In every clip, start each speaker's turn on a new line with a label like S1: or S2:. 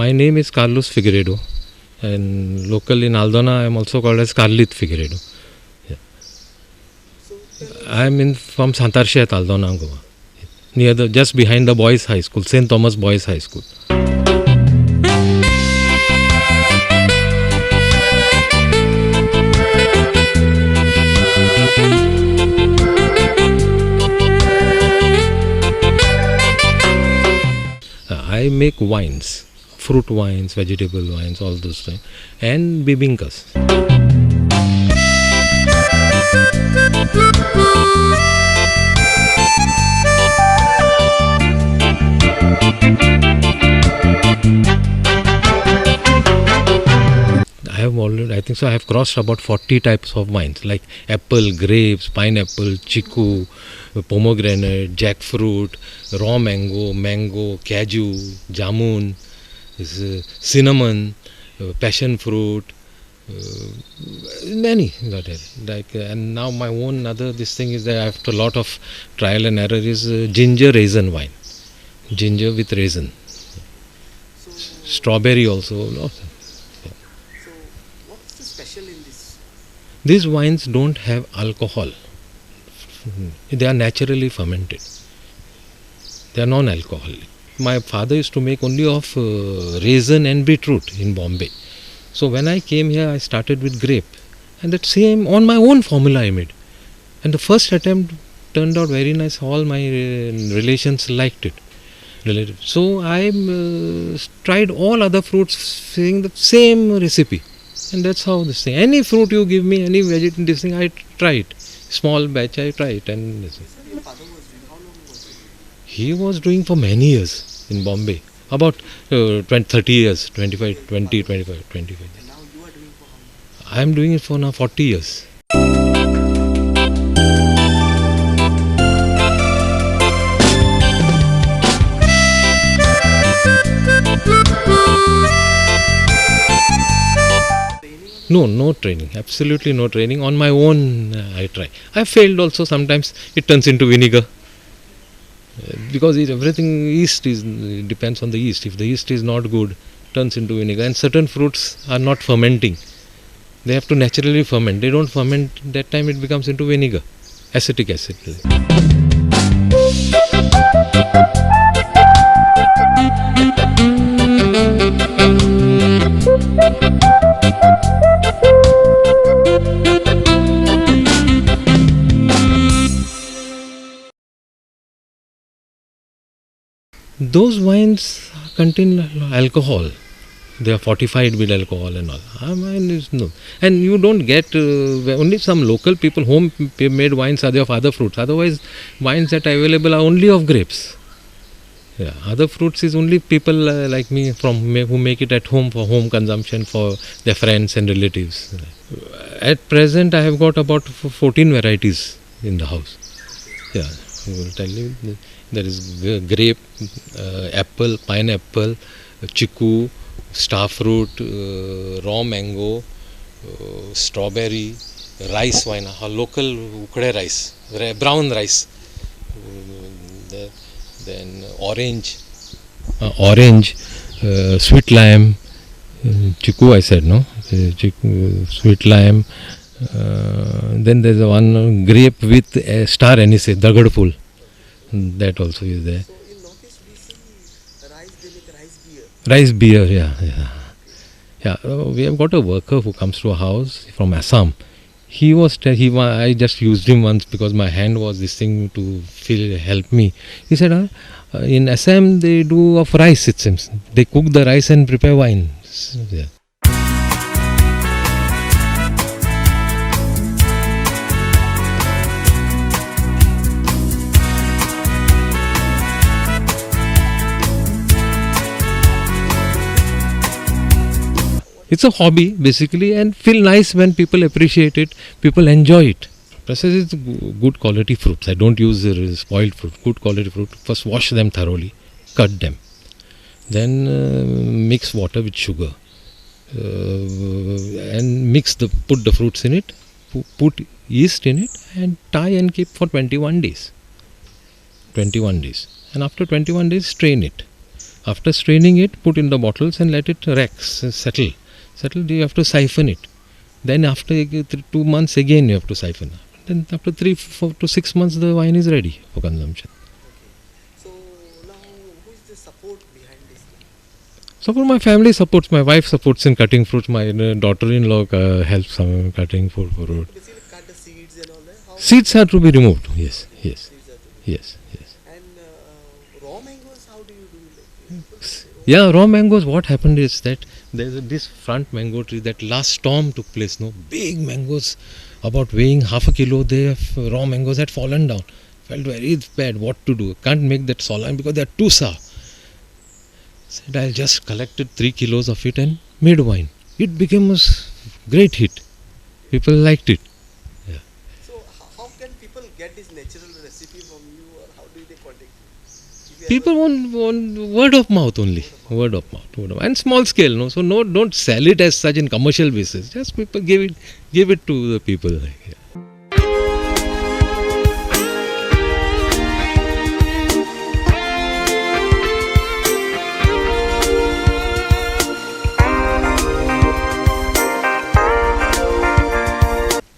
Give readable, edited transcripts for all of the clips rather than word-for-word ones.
S1: My name is Carlos Figueiredo, and locally in Aldona I am also called as Carlit Figueiredo. Yeah. I am from Santarshet, Aldona, Goa, near just behind the boys' high school, St. Thomas Boys' High School. I make wines, fruit wines, vegetable wines, all those things, and bibinkas. I have crossed about 40 types of wines, like apple, grapes, pineapple, chiku, pomegranate, jackfruit, raw mango, cashew, jamun, cinnamon, passion fruit, many. And now my own this thing is that after a lot of trial and error is ginger raisin wine, ginger with raisin, strawberry also. These wines don't have alcohol. They are naturally fermented. They are non-alcoholic. My father used to make only of raisin and beetroot in Bombay. So when I came here, I started with grape. And that same, on my own formula I made. And the first attempt turned out very nice. All my relations liked it. So I tried all other fruits saying the same recipe. And that's how this thing. Any fruit you give me, any vegetable, this thing, I try it. Small batch, I try it. And he was doing for many years in Bombay. About 30 years, 25. And now you are doing for how long? I am doing it for now 40 years. No training, absolutely no training. On my own, I try. I failed also sometimes. It turns into vinegar. Because everything depends on the yeast. If the yeast is not good, it turns into vinegar. And certain fruits are not fermenting. They have to naturally ferment. They don't ferment, that time it becomes into vinegar, acetic acid. Those wines contain alcohol. They are fortified with alcohol and all. No. And you don't get, only some local people, home-made wines are there of other fruits. Otherwise, wines that are available are only of grapes. Yeah, other fruits is only people like me who make it at home for home consumption for their friends and relatives. At present, I have got about 14 varieties in the house. Yeah, I will tell you. There is grape, apple, pineapple, chiku, starfruit, raw mango, strawberry, rice wine, local ukde rice, brown rice, then orange, sweet lime, chiku I said, no? Chiku, sweet lime, then there is one grape with star anise, dagad full. That also is there.
S2: So in Northeast we see they make rice beer.
S1: Rice beer, yeah. We have got a worker who comes to a house from Assam. I just used him once because my hand was this thing to help me. He said, in Assam they do of rice, it seems. They cook the rice and prepare wine. Yeah. It's a hobby basically, and feel nice when people appreciate it, people enjoy it. Preservative is good quality fruits. I don't use spoiled fruit, good quality fruit. First wash them thoroughly, cut them. Then mix water with sugar and put the fruits in it, put yeast in it and tie and keep for 21 days. 21 days. And after 21 days strain it. After straining it, put in the bottles and let it settle. You have to siphon it. Then after 2 months again you have to siphon. Then after 3, 4 to 6 months the wine is ready for consumption.
S2: So now, who is the support behind this thing?
S1: So for my family supports, my wife supports in cutting fruits, my daughter-in-law helps cutting fruit.
S2: Basically, cut the seeds and all that. How
S1: Seeds are to be removed. Yes.
S2: seeds are to be-
S1: Yes.
S2: And raw mangoes, how do you do? Like,
S1: Yeah, raw mangoes. What happened is that there's this front mango tree. That last storm took place. No, big mangoes, about weighing half a kilo. Raw mangoes had fallen down. Felt very bad. What to do? Can't make that solan because they're too sour. Said I just collected 3 kilos of it and made wine. It became a great hit. People liked it.
S2: so how can people get this natural recipe from you, or how do they contact you? If you
S1: People want word of mouth only. Word of mouth. And small scale. No, so no, don't sell it as such in commercial basis. Just people give it to the people. Yeah.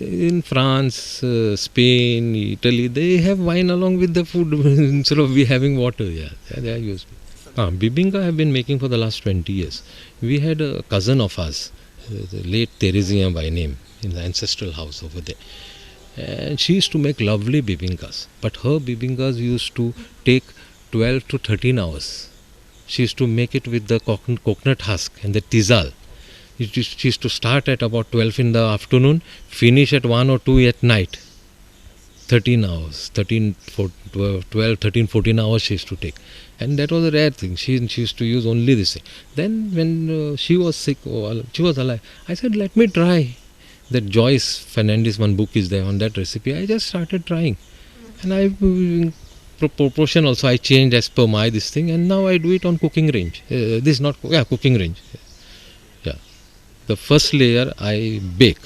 S1: In France, Spain, Italy, they have wine along with the food instead of we having water. Yeah, they are used to. Bibinka I have been making for the last 20 years. We had a cousin of ours, the late Teresia by name, in the ancestral house over there. And she used to make lovely bibinkas. But her bibinkas used to take 12 to 13 hours. She used to make it with the coconut husk and the tizal. She used to start at about 12 in the afternoon, finish at 1 or 2 at night. 13 hours, 12, 13, 14 hours she used to take. And that was a rare thing. She used to use only this thing. Then when she was sick, she was alive, I said, let me try. That Joyce Fernandez, one book is there on that recipe. I just started trying. And proportion also I changed as per my this thing. And now I do it on cooking range. Cooking range. Yeah. The first layer I bake.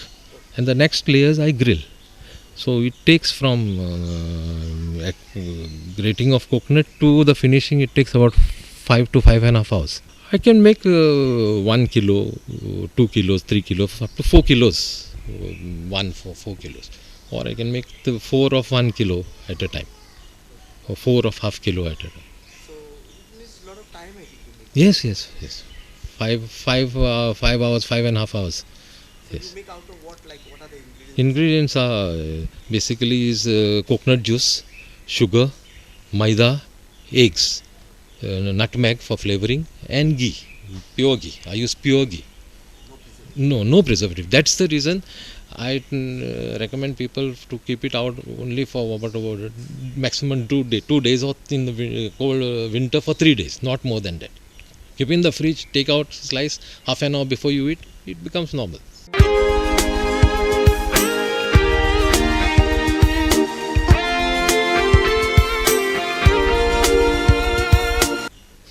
S1: And the next layers I grill. So it takes from grating of coconut to the finishing, it takes about 5 to 5.5 hours. I can make 1 kilo, 2 kilos, 3 kilos, up to 4 kilos, 4 kilos. Or I can make the 4 of 1 kilo at a time, or 4 of half kilo at a time.
S2: So it needs a lot of time, I think, to make.
S1: Yes. 5 hours, 5.5 hours.
S2: So
S1: Yes.
S2: you make out of what? Like, what are the ingredients?
S1: Ingredients are basically is coconut juice, sugar, maida, eggs, nutmeg for flavoring, and ghee, pure ghee. I use pure ghee. No preservative. That's the reason I recommend people to keep it out only for about maximum 2 days, or in the cold winter for 3 days, not more than that. Keep in the fridge, take out, slice, half an hour before you eat, it becomes normal.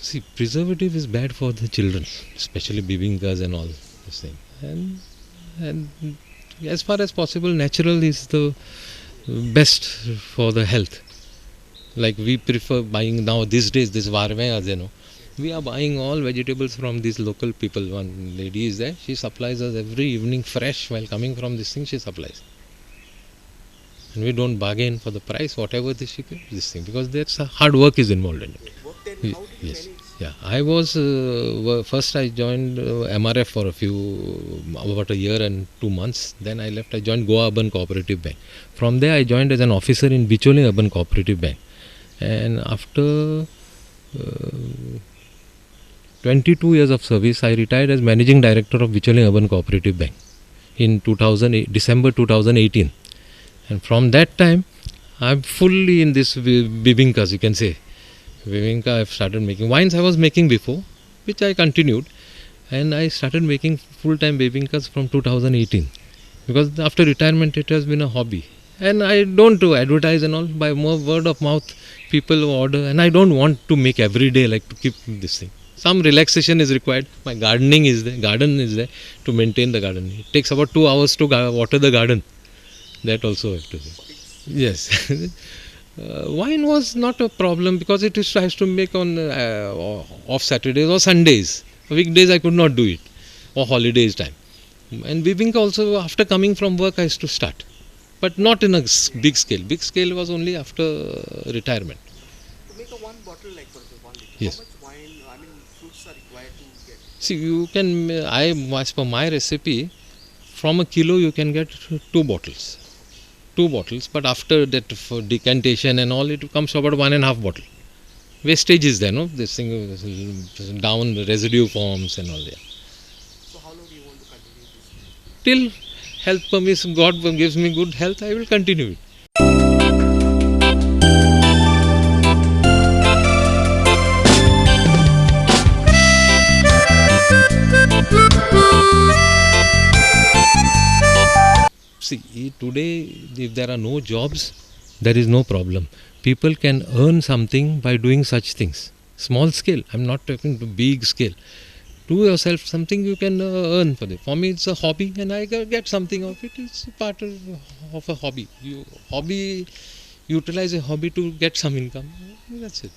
S1: See, preservative is bad for the children, especially bibinkas and all this thing. And as far as possible, natural is the best for the health. Like we prefer buying now these days, this varme, we are buying all vegetables from these local people. One lady is there, she supplies us every evening fresh while coming from this thing, she supplies. And we don't bargain for the price, whatever this thing, because that's hard work is involved in it.
S2: What then? How do you
S1: Yes.
S2: manage?
S1: Yeah, I was first I joined MRF for about a year and 2 months. Then I left. I joined Goa Urban Cooperative Bank. From there, I joined as an officer in Bicholi Urban Cooperative Bank. And after 22 years of service, I retired as managing director of Bicholi Urban Cooperative Bank in December 2018. And from that time, I'm fully in this bibinkas, you can say. Bibinka, I've started making wines. I was making before, which I continued, and I started making full-time bibinkas from 2018, because after retirement it has been a hobby, and I don't do advertise and all. By more word of mouth, people order, and I don't want to make every day, like to keep this thing. Some relaxation is required. My garden is there to maintain the garden. It takes about 2 hours to water the garden. That also I have to do. Yes. Wine was not a problem because it is, I has to make on off Saturdays or Sundays. Weekdays I could not do it, or holidays time. And Bibinka also, after coming from work, I used to start, but not in a big scale. Big scale was only after retirement.
S2: To make a one bottle like for example 1 liter,
S1: Yes.
S2: how much wine, I mean fruits are required to get?
S1: See, you can, as per my recipe, from a kilo you can get two bottles. Two bottles, but after that, for decantation and all, it comes to about 1.5 bottle. Wastage is there, no? This thing down, residue forms and all that.
S2: So how long do you want to continue this?
S1: Till health permits, God gives me good health, I will continue it. See, today, if there are no jobs, there is no problem. People can earn something by doing such things. Small scale, I'm not talking to big scale. Do yourself something you can earn for it. For me, it's a hobby, and I get something of it. It's part of a hobby. Utilize a hobby to get some income. That's it.